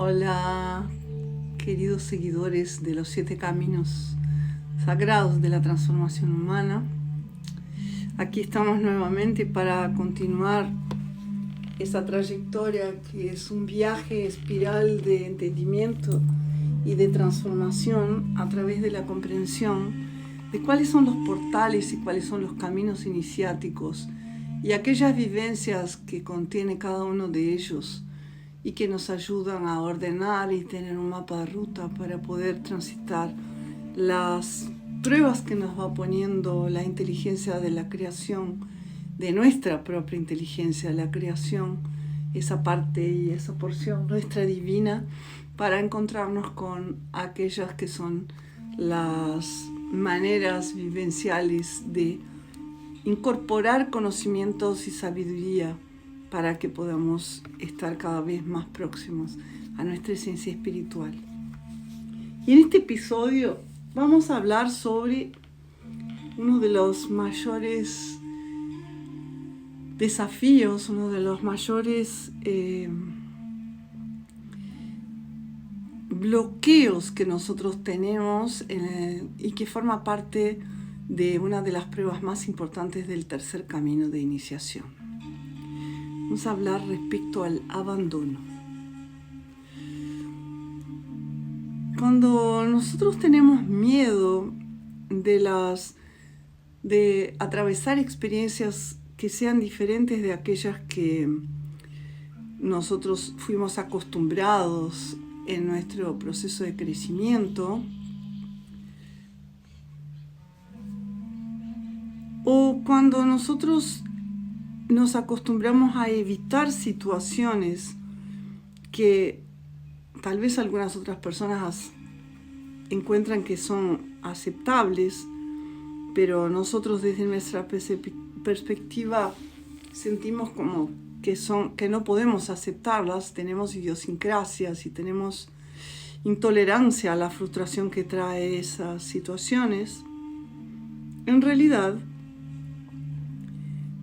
Hola, queridos seguidores de los 7 caminos sagrados de la transformación humana. Aquí estamos nuevamente para continuar esa trayectoria que es un viaje espiral de entendimiento y de transformación a través de la comprensión de cuáles son los portales y cuáles son los caminos iniciáticos y aquellas vivencias que contiene cada uno de ellos y que nos ayudan a ordenar y tener un mapa de ruta para poder transitar las pruebas que nos va poniendo la inteligencia de la creación, de nuestra propia inteligencia, la creación, esa parte y esa porción nuestra divina, para encontrarnos con aquellas que son las maneras vivenciales de incorporar conocimientos y sabiduría para que podamos estar cada vez más próximos a nuestra esencia espiritual. Y en este episodio vamos a hablar sobre uno de los mayores desafíos, uno de los mayores bloqueos que nosotros tenemos y que forma parte de una de las pruebas más importantes del tercer camino de iniciación. Vamos a hablar respecto al abandono. Cuando nosotros tenemos miedo de atravesar experiencias que sean diferentes de aquellas que nosotros fuimos acostumbrados en nuestro proceso de crecimiento, o cuando nosotros nos acostumbramos a evitar situaciones que tal vez algunas otras personas encuentran que son aceptables, pero nosotros desde nuestra perspectiva sentimos como que no podemos aceptarlas, tenemos idiosincrasias y tenemos intolerancia a la frustración que trae esas situaciones. En realidad,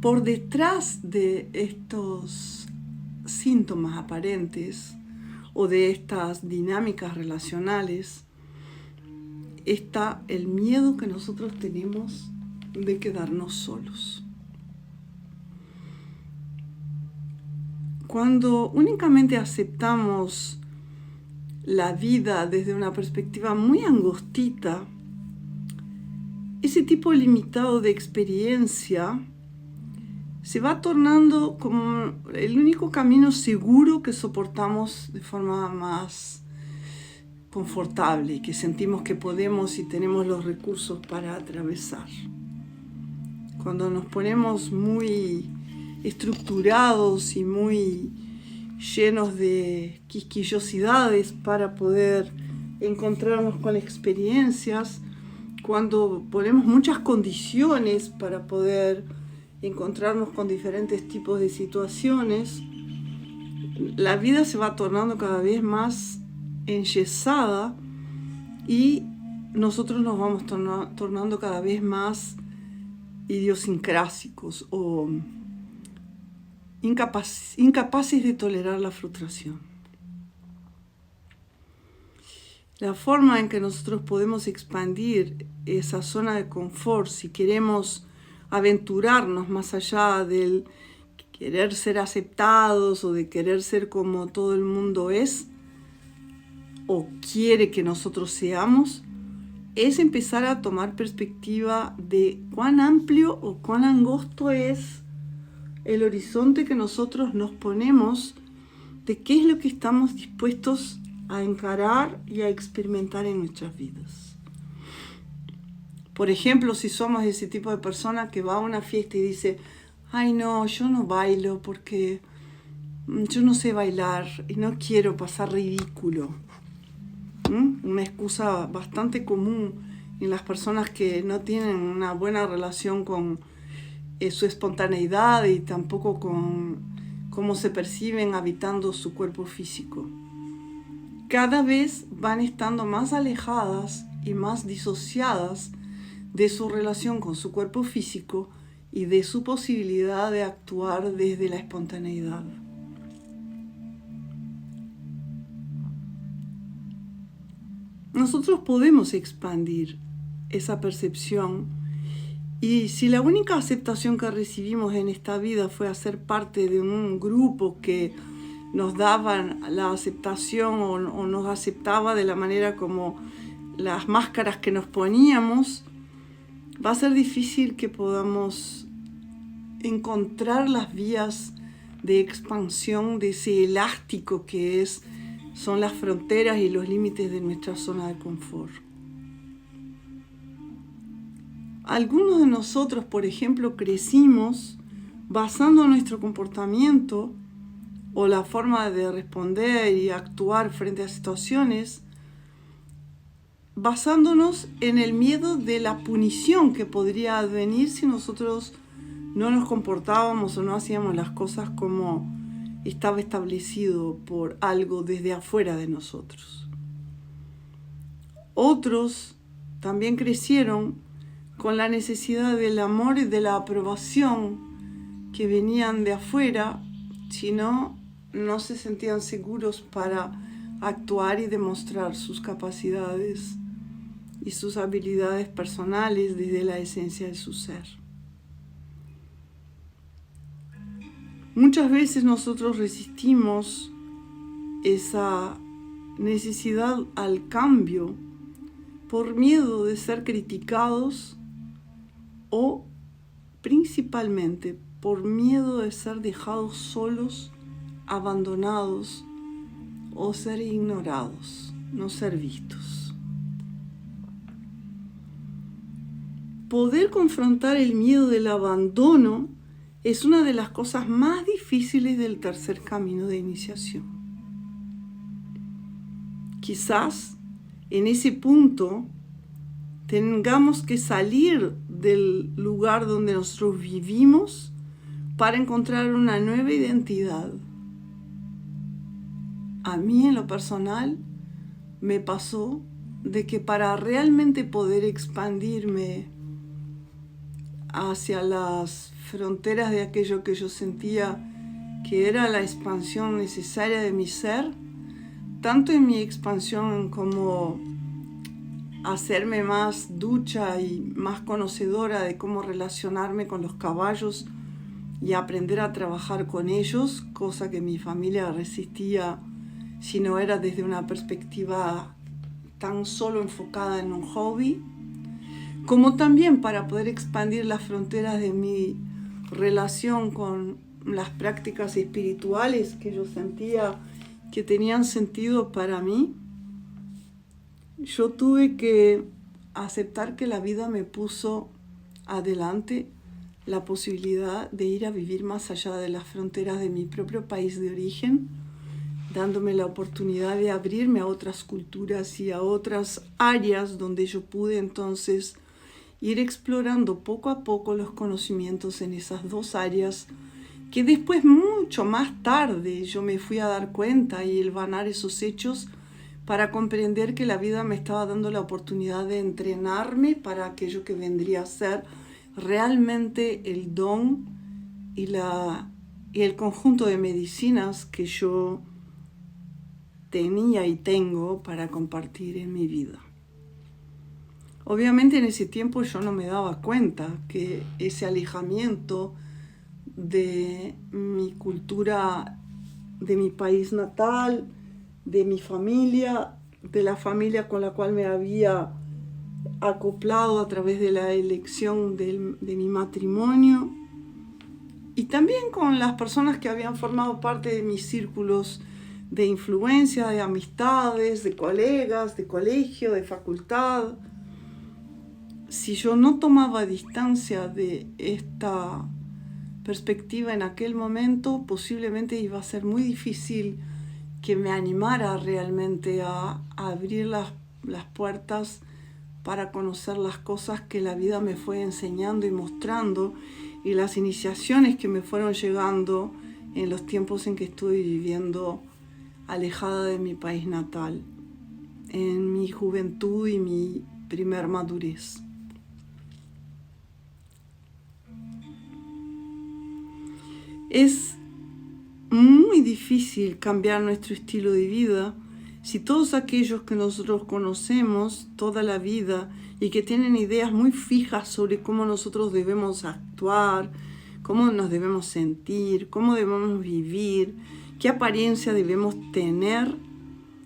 por detrás de estos síntomas aparentes o de estas dinámicas relacionales está el miedo que nosotros tenemos de quedarnos solos. Cuando únicamente aceptamos la vida desde una perspectiva muy angostita, ese tipo limitado de experiencia se va tornando como el único camino seguro que soportamos de forma más confortable y que sentimos que podemos y tenemos los recursos para atravesar. Cuando nos ponemos muy estructurados y muy llenos de quisquillosidades para poder encontrarnos con experiencias, cuando ponemos muchas condiciones para poder encontrarnos con diferentes tipos de situaciones, la vida se va tornando cada vez más enyesada y nosotros nos vamos tornando cada vez más idiosincrásicos o incapaces de tolerar la frustración. La forma en que nosotros podemos expandir esa zona de confort, si queremos aventurarnos más allá del querer ser aceptados o de querer ser como todo el mundo es o quiere que nosotros seamos, es empezar a tomar perspectiva de cuán amplio o cuán angosto es el horizonte que nosotros nos ponemos, de qué es lo que estamos dispuestos a encarar y a experimentar en nuestras vidas. Por ejemplo, si somos ese tipo de persona que va a una fiesta y dice: ay no, yo no bailo porque yo no sé bailar y no quiero pasar ridículo. Una excusa bastante común en las personas que no tienen una buena relación con su espontaneidad y tampoco con cómo se perciben habitando su cuerpo físico. Cada vez van estando más alejadas y más disociadas de su relación con su cuerpo físico y de su posibilidad de actuar desde la espontaneidad. nosotros podemos expandir esa percepción. Y si la única aceptación que recibimos en esta vida fue hacer parte de un grupo que nos daban la aceptación o nos aceptaba de la manera como las máscaras que nos poníamos, va a ser difícil que podamos encontrar las vías de expansión de ese elástico que son las fronteras y los límites de nuestra zona de confort. Algunos de nosotros, por ejemplo, crecimos basando nuestro comportamiento o la forma de responder y actuar frente a situaciones basándonos en el miedo de la punición que podría advenir si nosotros no nos comportábamos o no hacíamos las cosas como estaba establecido por algo desde afuera de nosotros. Otros también crecieron con la necesidad del amor y de la aprobación que venían de afuera, si no se sentían seguros para actuar y demostrar sus capacidades y sus habilidades personales desde la esencia de su ser. Muchas veces nosotros resistimos esa necesidad al cambio por miedo de ser criticados o principalmente por miedo de ser dejados solos, abandonados o ser ignorados, no ser vistos. Poder confrontar el miedo del abandono es una de las cosas más difíciles del tercer camino de iniciación. Quizás en ese punto tengamos que salir del lugar donde nosotros vivimos para encontrar una nueva identidad. A mí en lo personal me pasó de que para realmente poder expandirme hacia las fronteras de aquello que yo sentía que era la expansión necesaria de mi ser, tanto en mi expansión como hacerme más ducha y más conocedora de cómo relacionarme con los caballos y aprender a trabajar con ellos, cosa que mi familia resistía si no era desde una perspectiva tan solo enfocada en un hobby, como también para poder expandir las fronteras de mi relación con las prácticas espirituales que yo sentía que tenían sentido para mí. Yo tuve que aceptar que la vida me puso adelante la posibilidad de ir a vivir más allá de las fronteras de mi propio país de origen, dándome la oportunidad de abrirme a otras culturas y a otras áreas donde yo pude entonces ir explorando poco a poco los conocimientos en esas dos áreas que después, mucho más tarde, yo me fui a dar cuenta y hilvanar esos hechos para comprender que la vida me estaba dando la oportunidad de entrenarme para aquello que vendría a ser realmente el don y el conjunto de medicinas que yo tenía y tengo para compartir en mi vida. Obviamente en ese tiempo yo no me daba cuenta que ese alejamiento de mi cultura, de mi país natal, de mi familia, de la familia con la cual me había acoplado a través de la elección de mi matrimonio, y también con las personas que habían formado parte de mis círculos de influencia, de amistades, de colegas, de colegio, de facultad. Si yo no tomaba distancia de esta perspectiva en aquel momento, posiblemente iba a ser muy difícil que me animara realmente a abrir las puertas para conocer las cosas que la vida me fue enseñando y mostrando, y las iniciaciones que me fueron llegando en los tiempos en que estuve viviendo alejada de mi país natal, en mi juventud y mi primer madurez. Es muy difícil cambiar nuestro estilo de vida Si todos aquellos que nosotros conocemos toda la vida y que tienen ideas muy fijas sobre cómo nosotros debemos actuar, cómo nos debemos sentir, cómo debemos vivir, qué apariencia debemos tener,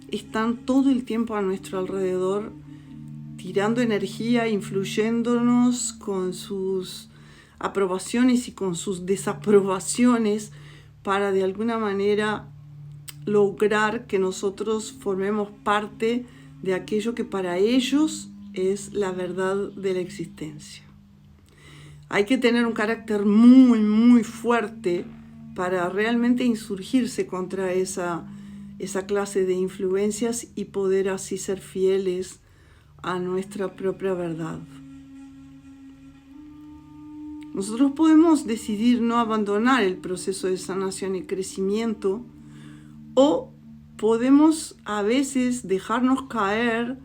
están todo el tiempo a nuestro alrededor, tirando energía, influyéndonos con sus aprobaciones y con sus desaprobaciones para de alguna manera lograr que nosotros formemos parte de aquello que para ellos es la verdad de la existencia. Hay que tener un carácter muy, muy fuerte para realmente insurgirse contra esa clase de influencias y poder así ser fieles a nuestra propia verdad. Nosotros podemos decidir no abandonar el proceso de sanación y crecimiento, o podemos a veces dejarnos caer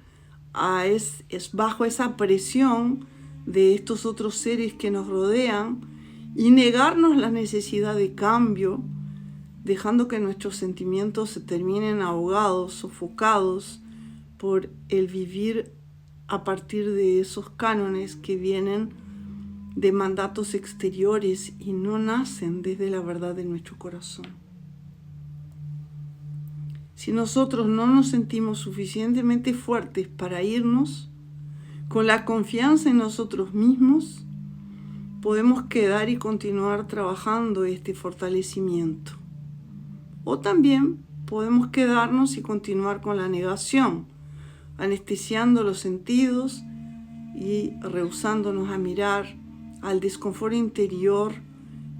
bajo esa presión de estos otros seres que nos rodean y negarnos la necesidad de cambio, dejando que nuestros sentimientos se terminen ahogados, sofocados por el vivir a partir de esos cánones que vienen de mandatos exteriores y no nacen desde la verdad de nuestro corazón. Si nosotros no nos sentimos suficientemente fuertes para irnos, con la confianza en nosotros mismos, podemos quedar y continuar trabajando este fortalecimiento. O también podemos quedarnos y continuar con la negación, anestesiando los sentidos y rehusándonos a mirar al desconfort interior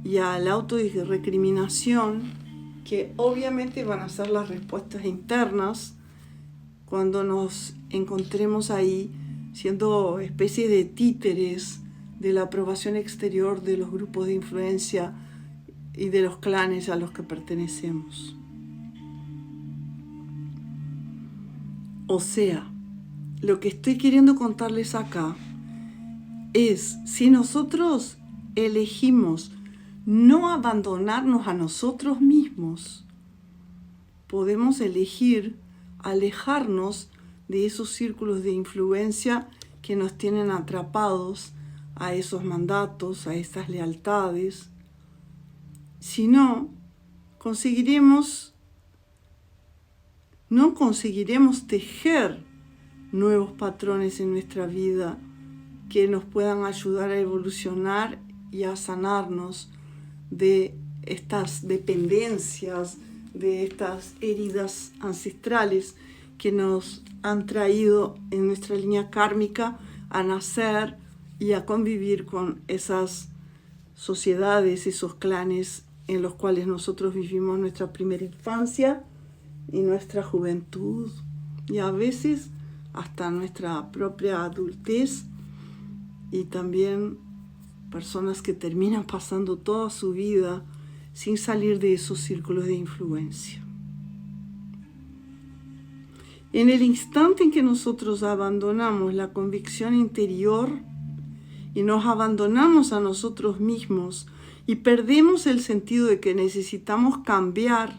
y a la autorrecriminación, que obviamente van a ser las respuestas internas cuando nos encontremos ahí siendo especie de títeres de la aprobación exterior de los grupos de influencia y de los clanes a los que pertenecemos. O sea, lo que estoy queriendo contarles acá es, si nosotros elegimos no abandonarnos a nosotros mismos, podemos elegir alejarnos de esos círculos de influencia que nos tienen atrapados a esos mandatos, a esas lealtades. Si no, no conseguiremos tejer nuevos patrones en nuestra vida que nos puedan ayudar a evolucionar y a sanarnos de estas dependencias, de estas heridas ancestrales que nos han traído en nuestra línea kármica a nacer y a convivir con esas sociedades, esos clanes en los cuales nosotros vivimos nuestra primera infancia y nuestra juventud y a veces hasta nuestra propia adultez, y también personas que terminan pasando toda su vida sin salir de esos círculos de influencia. En el instante en que nosotros abandonamos la convicción interior y nos abandonamos a nosotros mismos y perdemos el sentido de que necesitamos cambiar,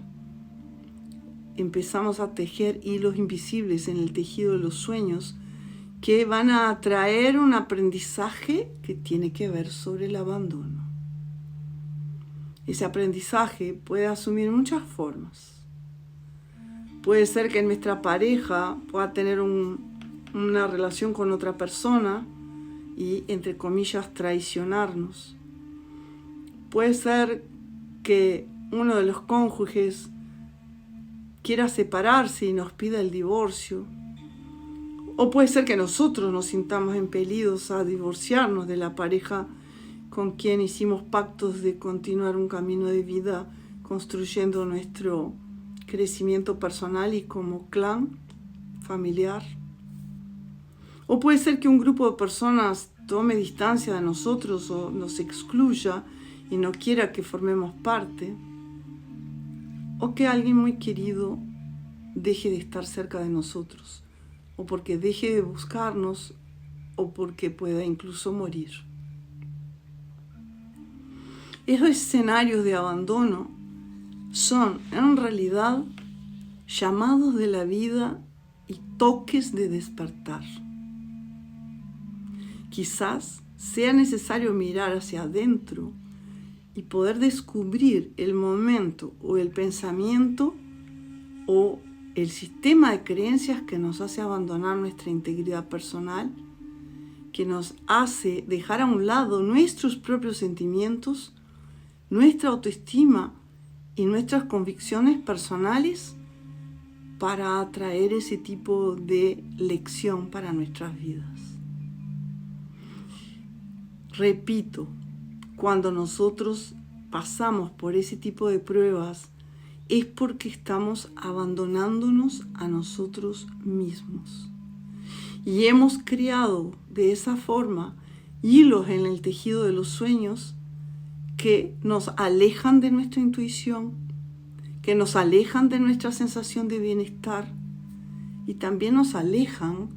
empezamos a tejer hilos invisibles en el tejido de los sueños que van a atraer un aprendizaje que tiene que ver sobre el abandono. Ese aprendizaje puede asumir muchas formas. Puede ser que nuestra pareja pueda tener una relación con otra persona y, entre comillas, traicionarnos. Puede ser que uno de los cónyuges quiera separarse y nos pida el divorcio. O puede ser que nosotros nos sintamos impelidos a divorciarnos de la pareja con quien hicimos pactos de continuar un camino de vida construyendo nuestro crecimiento personal y como clan familiar. O puede ser que un grupo de personas tome distancia de nosotros o nos excluya y no quiera que formemos parte. O que alguien muy querido deje de estar cerca de nosotros, o porque deje de buscarnos, o porque pueda incluso morir. Esos escenarios de abandono son, en realidad, llamados de la vida y toques de despertar. Quizás sea necesario mirar hacia adentro y poder descubrir el momento o el pensamiento o el sistema de creencias que nos hace abandonar nuestra integridad personal, que nos hace dejar a un lado nuestros propios sentimientos, nuestra autoestima y nuestras convicciones personales para atraer ese tipo de lección para nuestras vidas. Repito, cuando nosotros pasamos por ese tipo de pruebas es porque estamos abandonándonos a nosotros mismos. Y hemos creado de esa forma hilos en el tejido de los sueños que nos alejan de nuestra intuición, que nos alejan de nuestra sensación de bienestar y también nos alejan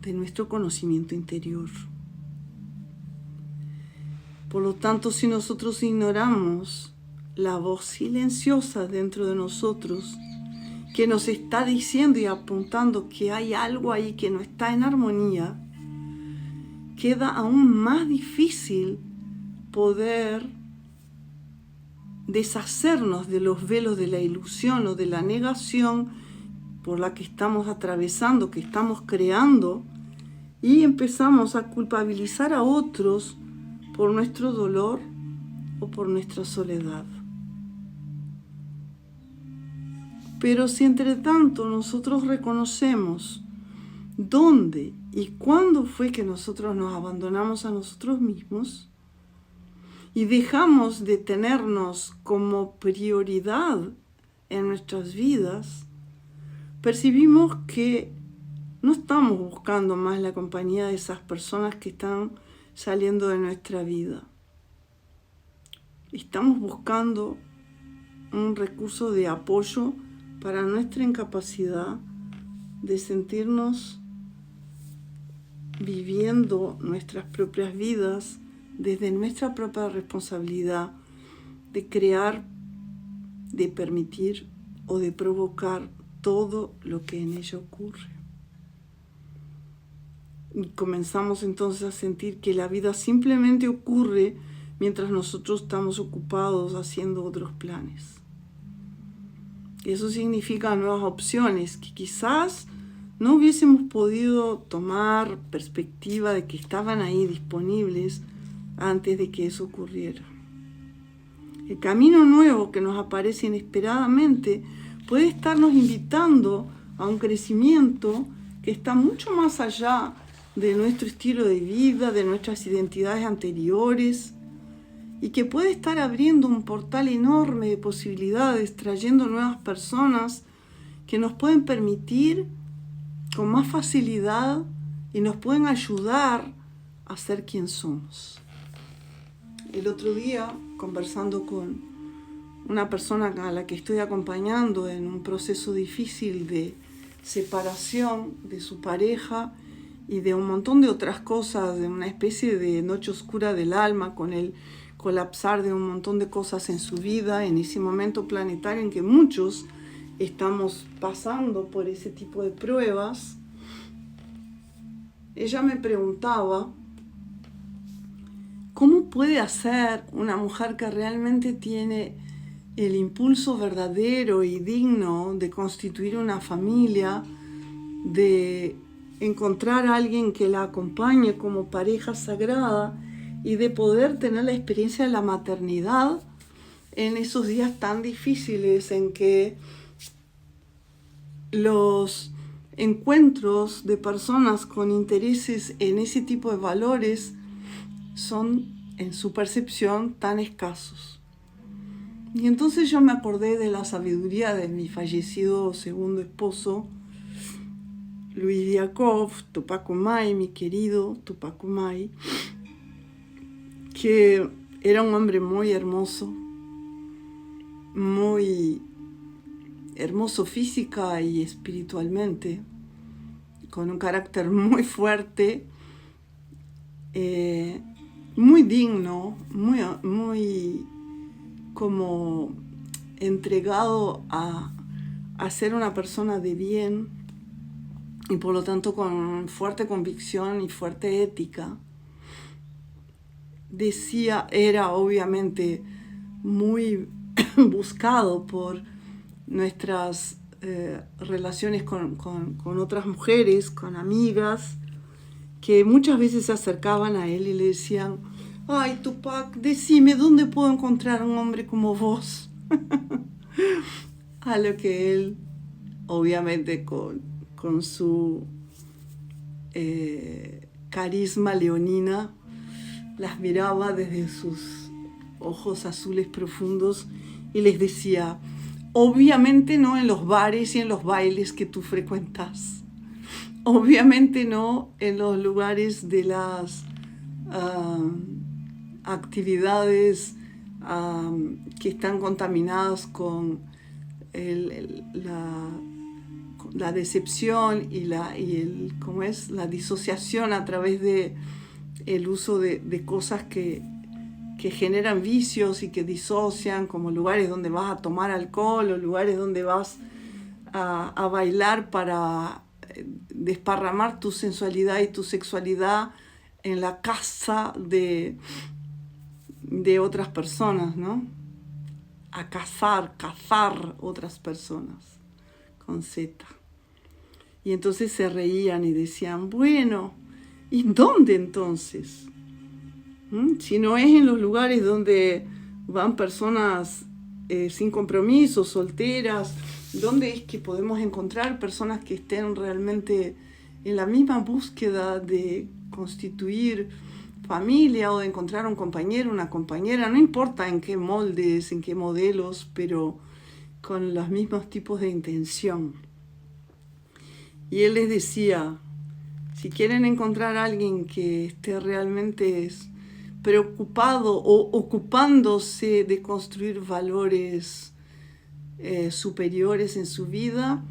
de nuestro conocimiento interior. Por lo tanto, si nosotros ignoramos la voz silenciosa dentro de nosotros que nos está diciendo y apuntando que hay algo ahí que no está en armonía, queda aún más difícil poder deshacernos de los velos de la ilusión o de la negación por la que estamos atravesando, que estamos creando, y empezamos a culpabilizar a otros por nuestro dolor o por nuestra soledad. Pero si entre tanto nosotros reconocemos dónde y cuándo fue que nosotros nos abandonamos a nosotros mismos y dejamos de tenernos como prioridad en nuestras vidas, percibimos que no estamos buscando más la compañía de esas personas que están saliendo de nuestra vida. Estamos buscando un recurso de apoyo para nuestra incapacidad de sentirnos viviendo nuestras propias vidas desde nuestra propia responsabilidad de crear, de permitir o de provocar todo lo que en ella ocurre. Y comenzamos entonces a sentir que la vida simplemente ocurre mientras nosotros estamos ocupados haciendo otros planes. Eso significa nuevas opciones que quizás no hubiésemos podido tomar perspectiva de que estaban ahí disponibles antes de que eso ocurriera. El camino nuevo que nos aparece inesperadamente puede estarnos invitando a un crecimiento que está mucho más allá de nuestro estilo de vida, de nuestras identidades anteriores, y que puede estar abriendo un portal enorme de posibilidades, trayendo nuevas personas que nos pueden permitir con más facilidad y nos pueden ayudar a ser quien somos. El otro día, conversando con una persona a la que estoy acompañando en un proceso difícil de separación de su pareja y de un montón de otras cosas, de una especie de noche oscura del alma, con el colapsar de un montón de cosas en su vida, en ese momento planetario en que muchos estamos pasando por ese tipo de pruebas, ella me preguntaba, ¿cómo puede hacer una mujer que realmente tiene el impulso verdadero y digno de constituir una familia, de encontrar a alguien que la acompañe como pareja sagrada y de poder tener la experiencia de la maternidad en esos días tan difíciles en que los encuentros de personas con intereses en ese tipo de valores son, en su percepción, tan escasos? Y entonces yo me acordé de la sabiduría de mi fallecido segundo esposo, Luis Diakov, Tupac Umay, mi querido Tupac Umay, que era un hombre muy hermoso física y espiritualmente, con un carácter muy fuerte, muy digno, muy como entregado a a ser una persona de bien y por lo tanto con fuerte convicción y fuerte ética. Decía, era obviamente muy buscado por nuestras relaciones con otras mujeres, con amigas, que muchas veces se acercaban a él y le decían: ay, Tupac, decime, ¿dónde puedo encontrar un hombre como vos? A lo que él, obviamente con su carisma leonina, las miraba desde sus ojos azules profundos y les decía: obviamente no en los bares y en los bailes que tú frecuentas. Obviamente no en los lugares de las actividades que están contaminadas con la decepción y la disociación a través de el uso de cosas que generan vicios y que disocian, como lugares donde vas a tomar alcohol o lugares donde vas a bailar para desparramar tu sensualidad y tu sexualidad en la casa de otras personas, ¿no? A cazar otras personas con Z. Y entonces se reían y decían: bueno, ¿y dónde entonces? Si no es en los lugares donde van personas sin compromiso, solteras, ¿dónde es que podemos encontrar personas que estén realmente en la misma búsqueda de constituir familia o de encontrar un compañero, una compañera? No importa en qué moldes, en qué modelos, pero con los mismos tipos de intención. Y él les decía: si quieren encontrar a alguien que esté realmente preocupado o ocupándose de construir valores superiores en su vida,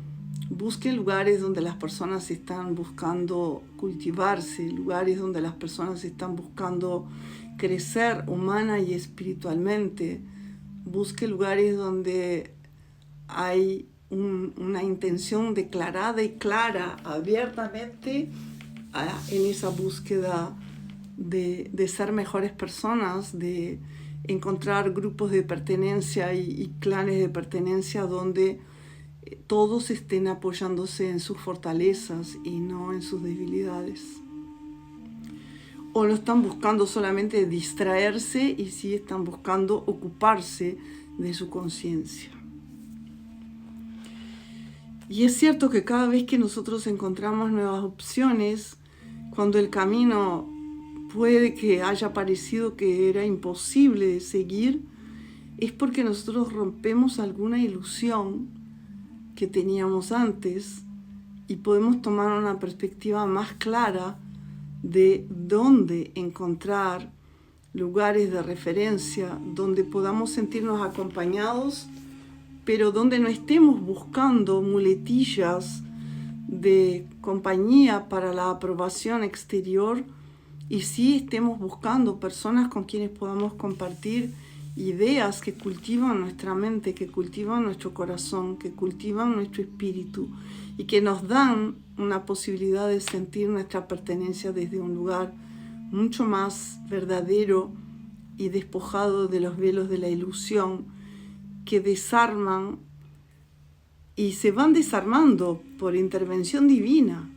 busque lugares donde las personas están buscando cultivarse, lugares donde las personas están buscando crecer humana y espiritualmente. Busque lugares donde hay una intención declarada y clara, abiertamente, en esa búsqueda de ser mejores personas, de encontrar grupos de pertenencia y clanes de pertenencia donde todos estén apoyándose en sus fortalezas y no en sus debilidades. O no están buscando solamente distraerse, y sí están buscando ocuparse de su conciencia. Y es cierto que cada vez que nosotros encontramos nuevas opciones, cuando el camino puede que haya parecido que era imposible de seguir, es porque nosotros rompemos alguna ilusión que teníamos antes y podemos tomar una perspectiva más clara de dónde encontrar lugares de referencia, donde podamos sentirnos acompañados, pero donde no estemos buscando muletillas de compañía para la aprobación exterior, y sí estemos buscando personas con quienes podamos compartir ideas que cultivan nuestra mente, que cultivan nuestro corazón, que cultivan nuestro espíritu y que nos dan una posibilidad de sentir nuestra pertenencia desde un lugar mucho más verdadero y despojado de los velos de la ilusión, que desarman y se van desarmando por intervención divina.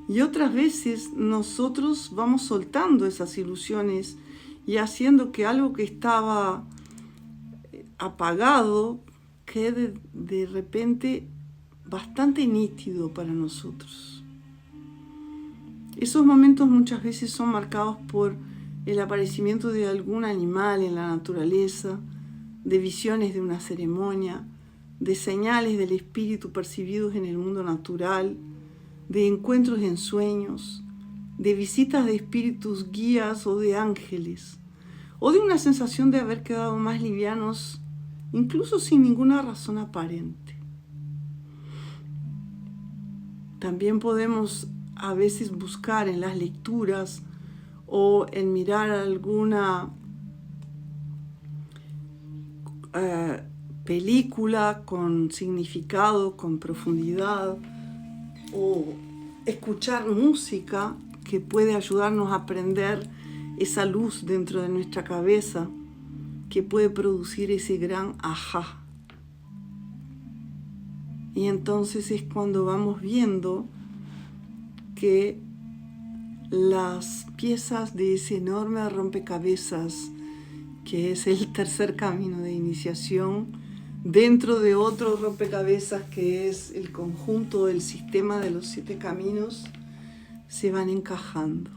Y otras veces nosotros vamos soltando esas ilusiones y haciendo que algo que estaba apagado quede de repente bastante nítido para nosotros. Esos momentos muchas veces son marcados por el aparecimiento de algún animal en la naturaleza, de visiones de una ceremonia, de señales del espíritu percibidos en el mundo natural, de encuentros en sueños, de visitas de espíritus guías o de ángeles, o de una sensación de haber quedado más livianos, incluso sin ninguna razón aparente. También podemos a veces buscar en las lecturas o en mirar alguna película con significado, con profundidad, o escuchar música que puede ayudarnos a prender esa luz dentro de nuestra cabeza que puede producir ese gran ajá. Y entonces es cuando vamos viendo que las piezas de ese enorme rompecabezas que es el tercer camino de iniciación, dentro de otro rompecabezas que es el conjunto del sistema de los 7 caminos, se van encajando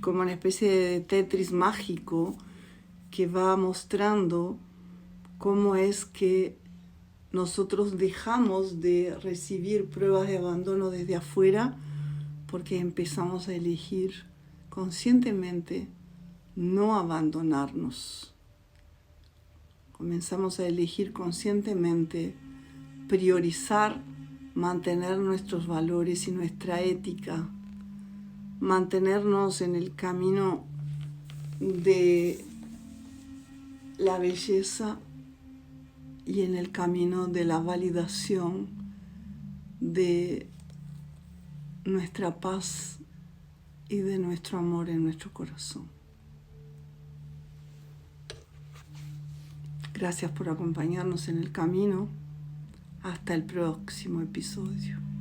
como una especie de Tetris mágico que va mostrando cómo es que nosotros dejamos de recibir pruebas de abandono desde afuera porque empezamos a elegir conscientemente no abandonarnos. Comenzamos a elegir conscientemente priorizar, mantener nuestros valores y nuestra ética, mantenernos en el camino de la belleza y en el camino de la validación de nuestra paz y de nuestro amor en nuestro corazón. Gracias por acompañarnos en el camino. Hasta el próximo episodio.